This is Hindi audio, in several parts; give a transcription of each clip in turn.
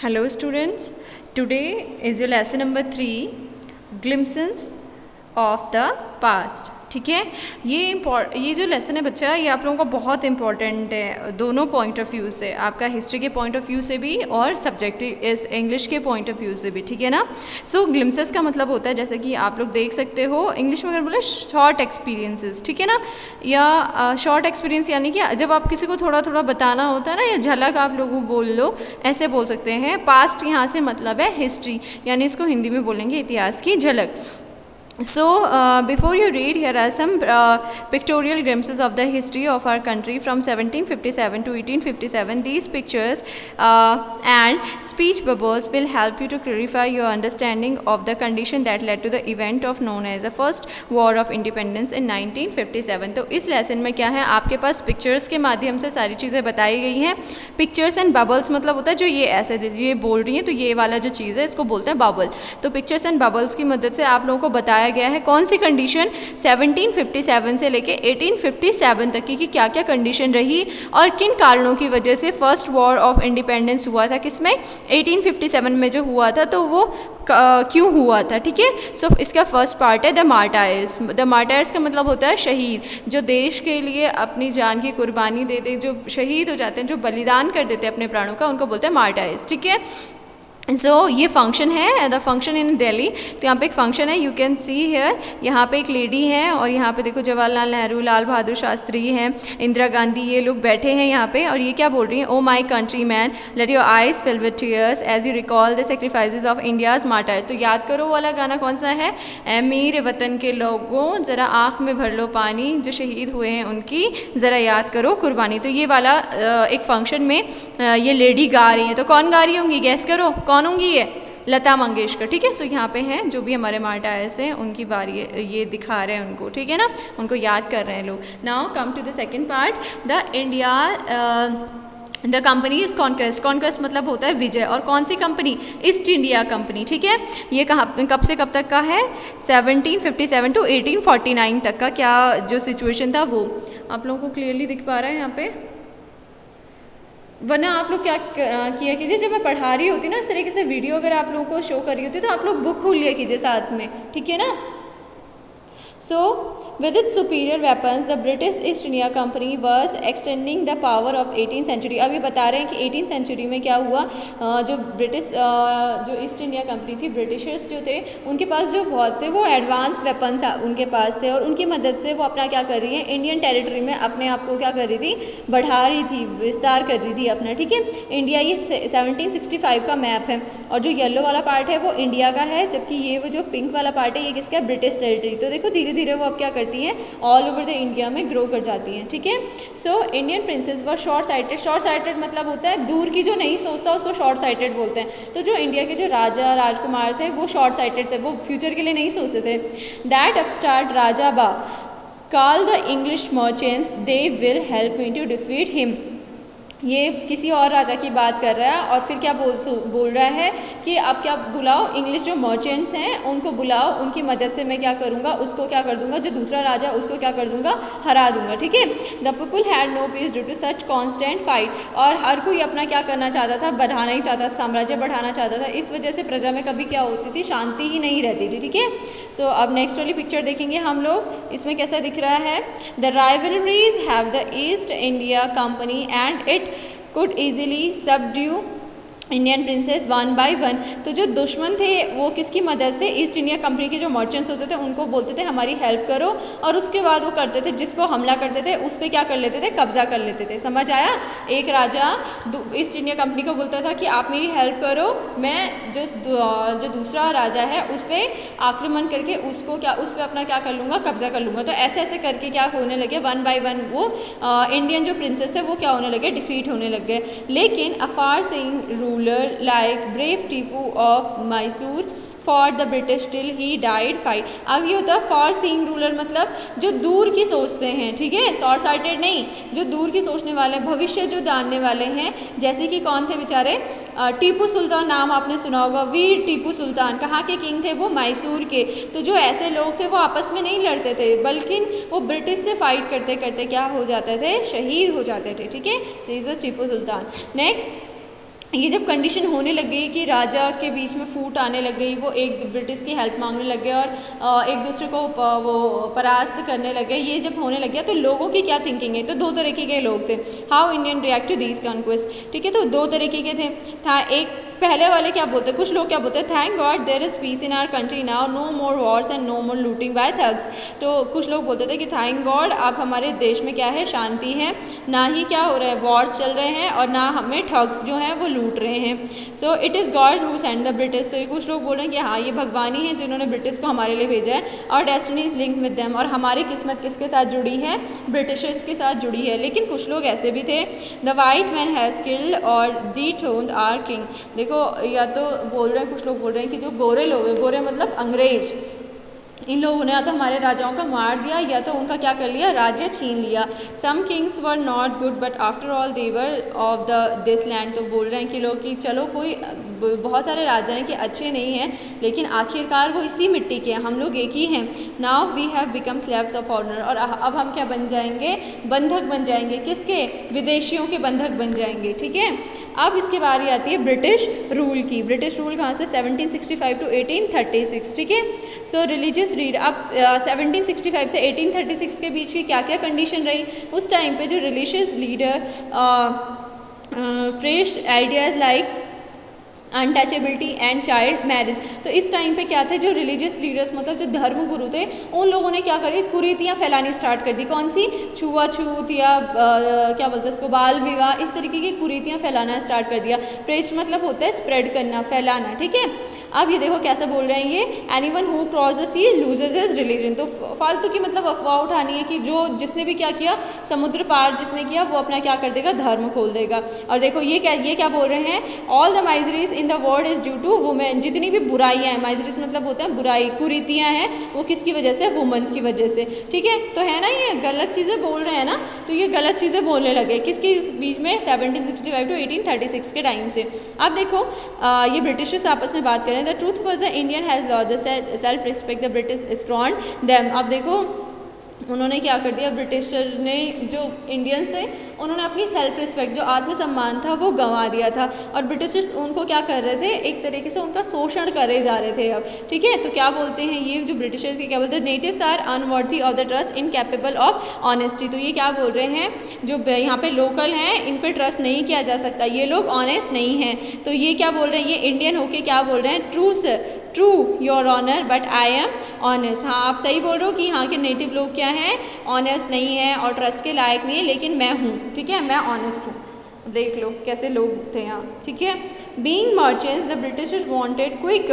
Hello students, today is your lesson number 3, glimpses of the past. ठीक है, ये जो लेसन है बच्चा, ये आप लोगों का बहुत इंपॉर्टेंट है दोनों पॉइंट ऑफ व्यू से, आपका हिस्ट्री के पॉइंट ऑफ व्यू से भी और सब्जेक्टिव इस इंग्लिश के पॉइंट ऑफ व्यू से भी, ठीक है ना। सो ग्लिम्सेस का मतलब होता है, जैसे कि आप लोग देख सकते हो इंग्लिश में अगर बोले शॉर्ट एक्सपीरियंसेस, ठीक है ना, या शॉर्ट एक्सपीरियंस यानी कि जब आप किसी को थोड़ा थोड़ा बताना होता है ना, या झलक आप लोगों बोल लो, ऐसे बोल सकते हैं। पास्ट यहाँ से मतलब है हिस्ट्री, यानी इसको हिंदी में बोलेंगे इतिहास की झलक। So before you read, here are some pictorial glimpses of the history of our country from 1757 to 1857. These pictures and speech bubbles will help you to clarify your understanding of the condition that led to the event of known as the first war of independence in 1957. तो इस लेसन में क्या है, आपके पास पिक्चर्स के माध्यम से सारी चीज़ें बताई गई हैं। पिक्चर्स एंड बबल्स मतलब होता है जो ये ऐसे ये बोल रही हैं, तो ये वाला जो चीज़ है इसको बोलते हैं बबल। तो पिक्चर्स एंड बबल्स की मदद से आप लोगों को बताया गया है कौन सी कंडीशन 1757 से लेके 1857 तक की क्या क्या कंडीशन रही और किन कारणों की वजह से फर्स्ट वॉर ऑफ इंडिपेंडेंस हुआ था, किसमें 1857 में जो हुआ था, तो वो क्यों हुआ था। ठीक है, सो इसका फर्स्ट पार्ट है द मार्टायर्स। द मार्टायर्स का मतलब होता है शहीद, जो देश के लिए अपनी जान की कुर्बानी देते, जो शहीद हो जाते हैं, जो बलिदान कर देते हैं अपने प्राणों का, उनको बोलते हैं मार्टायर्स। ठीक है, ये फंक्शन है द फंक्शन इन दिल्ली। तो यहाँ पे एक फंक्शन है, यू कैन सी हेयर, यहाँ पे एक लेडी है और यहाँ पे देखो जवाहरलाल नेहरू, लाल बहादुर शास्त्री हैं, इंदिरा गांधी, ये लोग बैठे हैं यहाँ पे। और ये क्या बोल रही हैं, O my countryman let your eyes fill with tears as you recall the sacrifices of India's martyr. तो याद करो वाला गाना कौन सा है, ए मेरे वतन के लोगों ज़रा आँख में भर लो पानी, जो शहीद हुए हैं उनकी ज़रा याद करो कुर्बानी। तो ये वाला एक फंक्शन में ये लेडी गा रही हैं। तो कौन गा रही होंगी, गैस करो कौन होंगी, ये लता मंगेशकर। ठीक है, सो यहाँ पे हैं जो भी हमारे मार्टायर्स हैं, उनकी बारी ये दिखा रहे हैं उनको, ठीक है ना, उनको याद कर रहे हैं लोग। Now come to the second part, the India the company is conquest. Conquest मतलब होता है विजय, और कौन सी कंपनी, ईस्ट इंडिया कंपनी। ठीक है, ये कब से कब तक का है, 1757 टू 1849 तक का क्या जो सिचुएशन था वो आप लोगों को क्लियरली दिख पा रहा है यहाँ पे। वरना आप लोग क्या किया कीजिए, जब मैं पढ़ा रही होती ना इस तरीके से वीडियो अगर आप लोगों को शो कर रही होती तो आप लोग बुक खोल लिया कीजिए साथ में, ठीक है ना। So, with its superior weapons, the British East India Company was extending the power of 18th century. अब ये बता रहे हैं कि 18th century में क्या हुआ, जो ब्रिटिश जो ईस्ट इंडिया कंपनी थी, ब्रिटिशर्स जो थे उनके पास जो बहुत थे वो एडवांस वेपन्स उनके पास थे, और उनकी मदद से वो अपना क्या कर रही है, इंडियन टेरिटरी में अपने आप को क्या कर रही थी, बढ़ा रही थी, विस्तार कर रही थी अपना। ठीक है, इंडिया ये 1765 का मैप है, और जो येलो वाला पार्ट है वो इंडिया का है, जबकि ये वो जो पिंक वाला पार्ट है ये किसका है, ब्रिटिश टेरिटरी। तो देखो धीरे धीरे वो अब क्या करती हैं, ऑल ओवर द इंडिया में ग्रो कर जाती हैं। ठीक है, सो इंडियन प्रिंसेस वर शॉर्ट साइटेड। शॉर्ट साइटेड मतलब होता है दूर की जो नहीं सोचता उसको शॉर्ट साइटेड बोलते हैं। तो जो इंडिया के जो राजा राजकुमार थे वो शॉर्ट साइटेड थे, वो फ्यूचर के लिए नहीं सोचते थे। दैट अपस्टार्ट राजा बा call the English merchants, they will help me to defeat him. ये किसी और राजा की बात कर रहा है, और फिर क्या बोल रहा है कि आप क्या बुलाओ, इंग्लिश जो मर्चेंट्स हैं उनको बुलाओ, उनकी मदद से मैं क्या करूँगा, उसको क्या कर दूंगा, जो दूसरा राजा उसको क्या कर दूंगा, हरा दूंगा। ठीक है, the people had no peace due to such constant fight. और हर कोई अपना क्या करना चाहता था, बढ़ाना ही चाहता था, साम्राज्य बढ़ाना चाहता था, इस वजह से प्रजा में कभी क्या होती थी, शांति ही नहीं रहती थी। ठीक है, सो अब नेक्स्ट वाली पिक्चर देखेंगे हम लोग, इसमें कैसा दिख रहा है, the rivalries have the East India company and it could easily subdue Indian princess one by one. तो जो दुश्मन थे वो किसकी मदद से, ईस्ट इंडिया कंपनी के जो मर्चेंट्स होते थे उनको बोलते थे हमारी हेल्प करो, और उसके बाद वो करते थे जिस पर हमला करते थे उस पर क्या कर लेते थे, कब्जा कर लेते थे। समझ आया, एक राजा ईस्ट इंडिया कंपनी को बोलता था कि आप मेरी हेल्प करो, मैं जो दूसरा राजा है उस पर आक्रमण करके उसको क्या, उस पर अपना क्या कर लूँगा, कब्जा कर लूँगा। तो ऐसे ऐसे करके क्या होने लगे, वन बाय वन वो इंडियन जो प्रिंसेस थे वो क्या होने लगे, डिफीट होने लग गए। लेकिन अफार Singh ruler like brave Tipu of Mysore fought the British till he died fight। अब ये होता है फॉर सीइंग रूलर, मतलब जो दूर की सोचते हैं। ठीक है, शॉर्ट साइटेड नहीं, जो दूर की सोचने वाले, भविष्य जो जानने वाले हैं, जैसे कि कौन थे बेचारे, टीपू सुल्तान नाम आपने सुना होगा, वीर टीपू सुल्तान। कहाँ के किंग थे वो, मैसूर के। तो जो ऐसे लोग थे वो आपस में नहीं लड़ते थे, बल्कि वो ब्रिटिश से फाइट करते करते क्या हो जाते थे, शहीद हो जाते थे। ठीक है, so is Tipu Sultan. Next, ये जब कंडीशन होने लग गई कि राजा के बीच में फूट आने लग गई, वो एक ब्रिटिश की हेल्प मांगने लग गए और एक दूसरे को वो परास्त करने लग गए, ये जब होने लग गया तो लोगों की क्या थिंकिंग है, तो दो तरीके के लोग थे। How Indian react to these conquest, ठीक है, तो दो तरीके के थे। था एक पहले वाले क्या बोलते, कुछ लोग क्या बोलते, thank God there is peace in our country now, no more wars and no more looting by thugs. तो कुछ लोग बोलते थे कि थैंक गॉड अब हमारे देश में क्या है, शांति है, ना ही क्या हो रहा है, वॉर्स चल रहे हैं और ना हमें ठग्स जो हैं वो लूट रहे हैं। So it is God who send the British. तो ये कुछ लोग बोल रहे हैं कि हाँ ये भगवान ही है जिन्होंने ब्रिटिश को हमारे लिए भेजा है, और destiny is link with them, और हमारी किस्मत किसके साथ जुड़ी है, ब्रिटिशर्स के साथ जुड़ी है। लेकिन कुछ लोग ऐसे भी थे, the white man has killed और डिथोन्ड आवर किंग। देखो या तो बोल रहे हैं, कुछ लोग बोल रहे हैं कि जो गोरे लोग हैं, गोरे मतलब अंग्रेज, इन लोगों ने या तो हमारे राजाओं का मार दिया या तो उनका क्या कर लिया, राज्य छीन लिया। Some kings were not good but after all they were of the this land. तो बोल रहे हैं कि लोग कि चलो कोई बहुत सारे राजा हैं कि अच्छे नहीं हैं, लेकिन आखिरकार वो इसी मिट्टी के हैं, हम लोग एक ही हैं। Now we have become slaves of foreigner, और अब हम क्या बन जाएंगे, बंधक बन जाएंगे, किसके, विदेशियों के बंधक बन जाएंगे, ठीक है। अब इसके बारी आती है ब्रिटिश रूल की। ब्रिटिश रूल कहाँ से, 1765 टू 1836, ठीक है। सो रिलीजियस रीड, अब 1765 से 1836 के बीच की क्या क्या कंडीशन रही, उस टाइम पे जो religious leader pressed ideas like untouchability and child marriage. तो इस टाइम पे क्या थे, जो रिलीजियस लीडर्स मतलब जो धर्म गुरु थे, उन लोगों ने क्या करी, कुरीतियाँ फैलानी स्टार्ट कर दी। कौन सी, छुआछूत या क्या बोलते हैं इसको, बाल विवाह, इस तरीके की कुरीतियाँ फैलाना स्टार्ट कर दिया। प्रेस्ट मतलब होता है स्प्रेड करना, फैलाना, ठीक है। अब ये देखो कैसे बोल रहे हैं ये, anyone who cross the sea loses his religion. तो फालतू की मतलब अफवाह उठानी है कि जो जिसने भी क्या किया, समुद्र पार जिसने किया वो अपना क्या कर देगा, धर्म खोल देगा। और देखो ये क्या बोल रहे हैं, all the miseries in the world is due to women. जितनी भी बुराइयां हैं, माइजरीज मतलब होता है बुराई, कुरीतियां हैं, वो किसकी वजह से, वुमेन्स की वजह से, ठीक है। तो है ना, ये गलत चीज़ें बोल रहे हैं ना, तो ये गलत चीज़ें बोलने लगे किसके इस बीच में, 1765 टू 1836 के टाइम से। अब देखो ये ब्रिटिशर्स आपस में बात करें, the truth was the Indian has lost the self respect the British scorned them. अब देखो उन्होंने क्या कर दिया, ब्रिटिशर ने, जो इंडियंस थे उन्होंने अपनी सेल्फ रिस्पेक्ट, जो आत्मसम्मान था वो गंवा दिया था, और ब्रिटिशर्स उनको क्या कर रहे थे, एक तरीके से उनका शोषण करे जा रहे थे अब, ठीक है। तो क्या बोलते हैं ये जो ब्रिटिशर्स के, क्या बोलते हैं, natives are unworthy of the trust, incapable of honesty. तो ये क्या बोल रहे हैं, जो यहाँ पे लोकल हैं इन पर ट्रस्ट नहीं किया जा सकता, ये लोग ऑनेस्ट नहीं हैं। तो ये क्या बोल रहे हैं, ये इंडियन होके क्या बोल रहे हैं, true your honour but I am honest. हाँ आप सही बोल रहे हो कि यहाँ के नेटिव लोग क्या हैं, ऑनेस्ट नहीं हैं और ट्रस्ट के लायक नहीं है, लेकिन मैं हूँ, ठीक है, मैं ऑनेस्ट हूँ। देख लो कैसे लोग थे यहाँ, ठीक है। Being merchants the Britishers wanted quick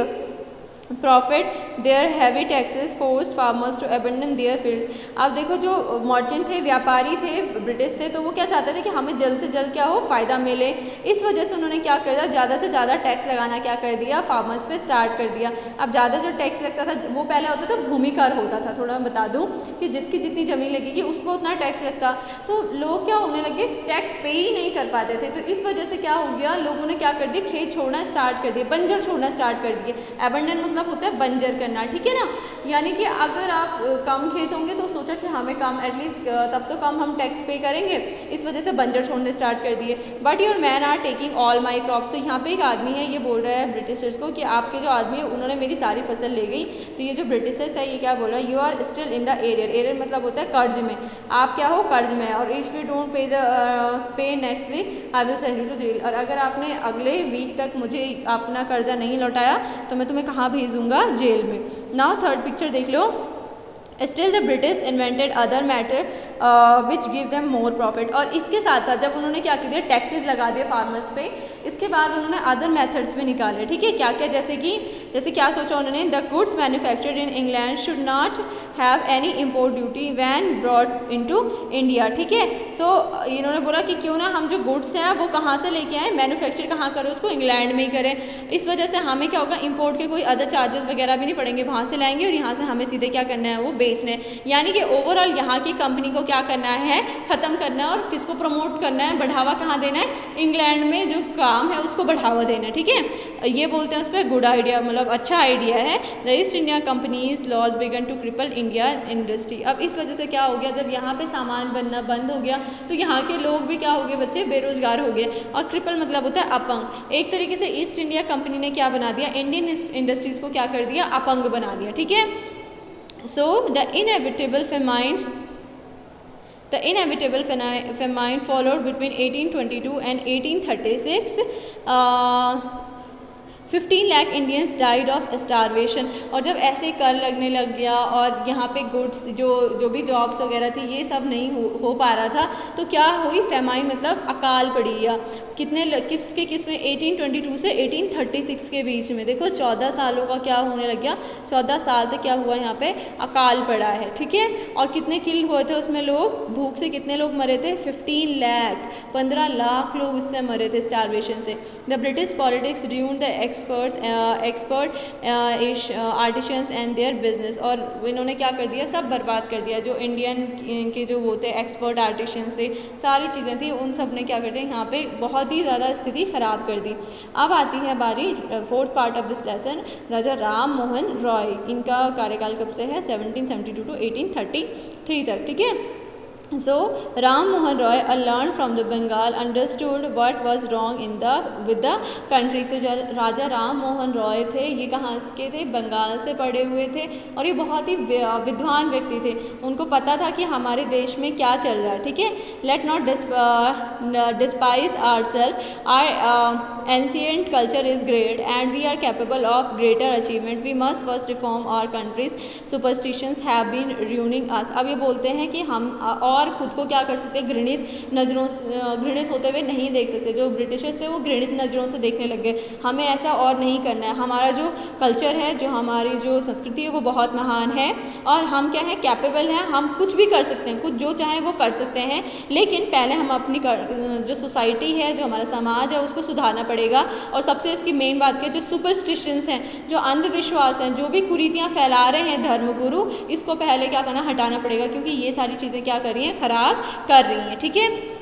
profit, their heavy taxes forced farmers to abandon their fields. अब देखो जो मर्चेंट थे, व्यापारी थे, ब्रिटिश थे, तो वो क्या चाहते थे कि हमें जल्द से जल्द क्या हो, फ़ायदा मिले। इस वजह से उन्होंने क्या कर दिया, ज़्यादा से ज़्यादा टैक्स लगाना क्या कर दिया, फार्मर्स पे स्टार्ट कर दिया। अब ज़्यादा जो टैक्स लगता था वो पहले होता था भूमि कर होता था, थोड़ा मैं बता दूँ कि जिसकी जितनी ज़मीन लगेगी उसको उतना टैक्स लगता, तो लोग क्या होने लगे, टैक्स पे ही नहीं कर पाते थे। तो इस वजह से क्या हो गया, लोगों ने क्या कर दिया, खेत छोड़ना स्टार्ट कर दिए, बंजर छोड़ना स्टार्ट कर दिए। एबंडन मतलब होता है बंजर करना, ठीक है ना। यानी कि अगर आप कम खेत होंगे तो सोचा कि हमें कम, एटलीस्ट तब तो कम हम टैक्स पे करेंगे, इस वजह से बंजर छोड़ने स्टार्ट कर दिए। But your man are taking all my crops. तो यहाँ पे एक आदमी है, ये बोल रहा है ब्रिटिशर्स को कि आपके जो आदमी है उन्होंने मेरी सारी फसल ले गई। तो ये जो ब्रिटिशर्स है ये क्या बोल रहा है, you are still in the arrear. Arrear मतलब होता है कर्ज में, आप क्या हो, कर्ज में। और if you don't pay next week I will send you to jail. और अगर आपने अगले वीक तक मुझे अपना कर्जा नहीं लौटाया तो मैं तुम्हें कहाँ भेजूंगा, जेल में। नाउ थर्ड पिक्चर देख लो। Still the British invented other matter which give them more profit. और इसके साथ साथ जब उन्होंने क्या किया, टैक्सेस लगा दिए फार्मर्स पे, इसके बाद उन्होंने अदर मेथड्स भी निकाले, ठीक है। क्या क्या, जैसे क्या सोचा उन्होंने, the goods manufactured in England should not have any import duty when brought into India, ठीक है। सो इन्होंने बोला कि क्यों ना हम जो गुड्स हैं वो कहाँ से लेके आए, मैन्युफैक्चर कहाँ करें, उसको इंग्लैंड में ही करें। इस वजह से हमें क्या होगा, इम्पोर्ट के कोई अदर चार्जेस वगैरह भी नहीं पड़ेंगे, वहाँ से लाएंगे और यहाँ से हमें सीधे क्या करना है, वो बेचने। यानी कि ओवरऑल यहाँ की कंपनी को क्या करना है, खत्म करना है, और किसको प्रमोट करना है, बढ़ावा कहाँ देना है, इंग्लैंड में जो काम है उसको बढ़ावा देना, ठीक है, ये बोलते हैं उस पर गुड आइडिया, मतलब अच्छा आइडिया है। The East India companies laws began to cripple India industry. अब इस वजह से क्या हो गया, जब यहाँ पे सामान बनना बंद हो गया तो यहाँ के लोग भी क्या हो गए बच्चे, बेरोजगार हो गए। और क्रिपल मतलब होता है अपंग। एक तरीके से ईस्ट इंडिया कंपनी ने क्या बना दिया, इंडियन इंडस्ट्रीज को क्या कर दिया, अपंग बना दिया, ठीक है। So the inevitable famine The inevitable famine followed between 1822 and 1836. 15 lakh Indians died of starvation. और जब ऐसे कर लगने लग गया और यहाँ पे गुड्स जो भी जॉब्स वगैरह थी ये सब नहीं हो पा रहा था, तो क्या हुई, फेमाइन मतलब अकाल पड़ी। या किसमें 1822 से 1836 के बीच में देखो 14 सालों का क्या होने लग गया, 14 साल तक क्या हुआ, यहाँ पे अकाल पड़ा है, ठीक है। और कितने किल हुए थे उसमें लोग, भूख से कितने लोग मरे थे, 15 लाख, 15 लाख लोग उससे मरे थे स्टारवेशन से। The British politics dune the expert artisans and their business. और इन्होंने क्या कर दिया, सब बर्बाद कर दिया। जो इंडियन के जो वो थे एक्सपर्ट आर्टिशंस थे, सारी चीज़ें थी, उन सब ने क्या कर दिया, यहाँ पे बहुत ही ज़्यादा स्थिति खराब कर दी। अब आती है बारी fourth part of this lesson, Raja Ram Mohan Roy. इनका कार्यकाल कब से है, 1772 to 1833 तक, ठीक है। So Ram Mohan Roy, a learned from the Bengal, understood what was wrong with the country. तो जो राजा राम मोहन रॉय थे, ये कहाँ के थे, बंगाल से पढ़े हुए थे और ये बहुत ही विद्वान व्यक्ति थे। उनको पता था कि हमारे देश में क्या चल रहा है, ठीक है। Let not despise ourselves, our ancient culture is great and we are capable of greater achievement, we must first reform our country's, superstitions have been ruining us. अब ये बोलते हैं कि हम और खुद को क्या कर सकते हैं, घृणित होते हुए नहीं देख सकते। जो ब्रिटिशर्स थे वो घृणित नज़रों से देखने लग गए, हमें ऐसा और नहीं करना है। हमारा जो कल्चर है, जो हमारी जो संस्कृति है वो बहुत महान है और हम क्या है, कैपेबल हैं, हम कुछ भी कर सकते हैं, कुछ जो चाहें वो कर सकते हैं। लेकिन पहले हम अपनी जो सोसाइटी है, जो हमारा समाज है, उसको सुधारना पड़ेगा। और सबसे इसकी मेन बात क्या, जो सुपरस्टिशंस हैं, जो अंधविश्वास हैं, जो भी कुरीतियाँ फैला रहे हैं धर्मगुरु, इसको पहले क्या करना, हटाना पड़ेगा, क्योंकि ये सारी चीज़ें क्या कर रही हैं, खराब कर रही हैं, ठीक है।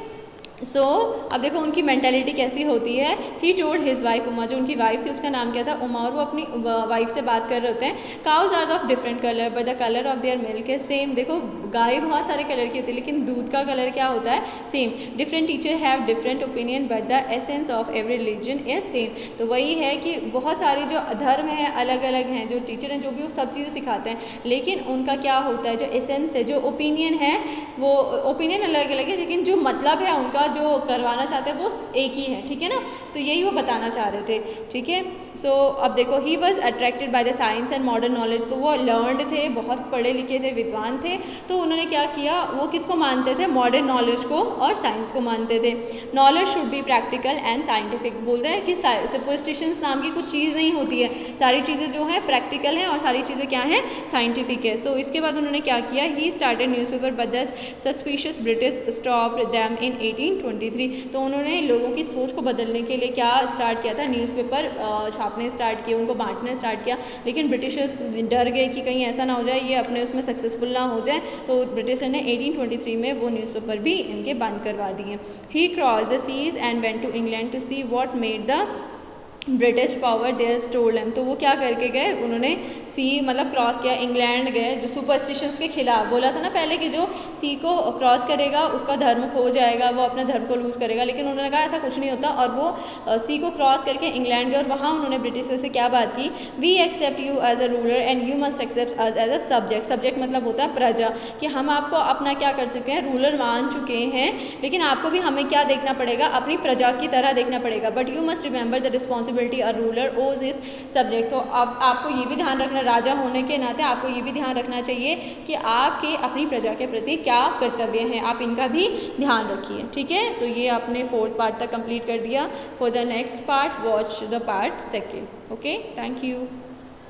सो अब देखो उनकी मेंटालिटी कैसी होती है। He told his wife Uma, जो उनकी वाइफ थी उसका नाम क्या था, उमा, और वो अपनी वाइफ से बात कर रहे होते हैं। Cows are of different colour but the colour of their milk is same. देखो गाय बहुत सारे कलर की होती है लेकिन दूध का कलर क्या होता है, same. Different teacher have different opinion but the essence of every religion is same. तो वही है कि बहुत सारे जो धर्म है अलग अलग हैं, जो टीचर हैं जो भी वो सब चीज़ें सिखाते हैं, लेकिन उनका क्या होता है, जो एसेंस है, जो ओपिनियन है, वो ओपिनियन अलग अलग है, लेकिन जो मतलब है उनका, जो करवाना चाहते हैं वो एक ही है, ठीक है ना। तो यही वो बताना चाह रहे थे, ठीक है। सो अब देखो, he was attracted by the science and modern knowledge. तो वो लर्नड थे, बहुत पढ़े लिखे थे, विद्वान थे। तो उन्होंने क्या किया, वो किसको मानते थे, मॉडर्न नॉलेज को और साइंस को मानते थे। Knowledge should be practical and scientific. बोलते हैं कि सुपरस्टिशंस नाम की कुछ चीज़ नहीं होती है, सारी चीज़ें जो है प्रैक्टिकल हैं और सारी चीज़ें क्या हैं, साइंटिफिक है। सो इसके बाद उन्होंने क्या किया, he started newspaper but the suspicious British stopped them in 1823। तो उन्होंने लोगों की सोच को बदलने के लिए क्या स्टार्ट किया था, न्यूज़पेपर छापने स्टार्ट किए, उनको बांटने स्टार्ट किया। लेकिन ब्रिटिशर्स डर गए कि कहीं ऐसा ना हो जाए, ये अपने उसमें सक्सेसफुल ना हो जाए, तो ब्रिटिशर ने 1823 में वो न्यूज़पेपर भी इनके बंद करवा दिए। He cross the seas and went to England to see what made the British power there stoled him. तो वो क्या करके गए, उन्होंने सी मतलब क्रॉस किया, इंग्लैंड गए, जो सुपरस्टिशंस के खिलाफ। बोला था ना पहले कि जो सी को क्रॉस करेगा उसका धर्म खो जाएगा, वो अपने धर्म को लूज़ करेगा, लेकिन उन्होंने कहा ऐसा कुछ नहीं होता। और वो सी को क्रॉस करके इंग्लैंड गए और वहाँ उन्होंने ब्रिटिशर से क्या बात की, we accept you as a ruler and you must accept us as a subject. Subject मतलब होता है प्रजा, कि हम आपको अपना क्या कर चुके हैं, रूलर मान चुके हैं, लेकिन आपको भी हमें क्या देखना पड़ेगा, अपनी प्रजा की तरह देखना पड़ेगा। But you must remember the responsibility a ruler ओज इट सब्जेक्ट। तो अब आपको ये भी ध्यान रखना, राजा होने के नाते आपको ये भी ध्यान रखना चाहिए कि आपके अपनी प्रजा के प्रति क्या कर्तव्य हैं, आप इनका भी ध्यान रखिए, ठीक है। सो ये आपने 4th पार्ट तक कंप्लीट कर दिया। For the next part watch the part 2nd। Okay, thank you.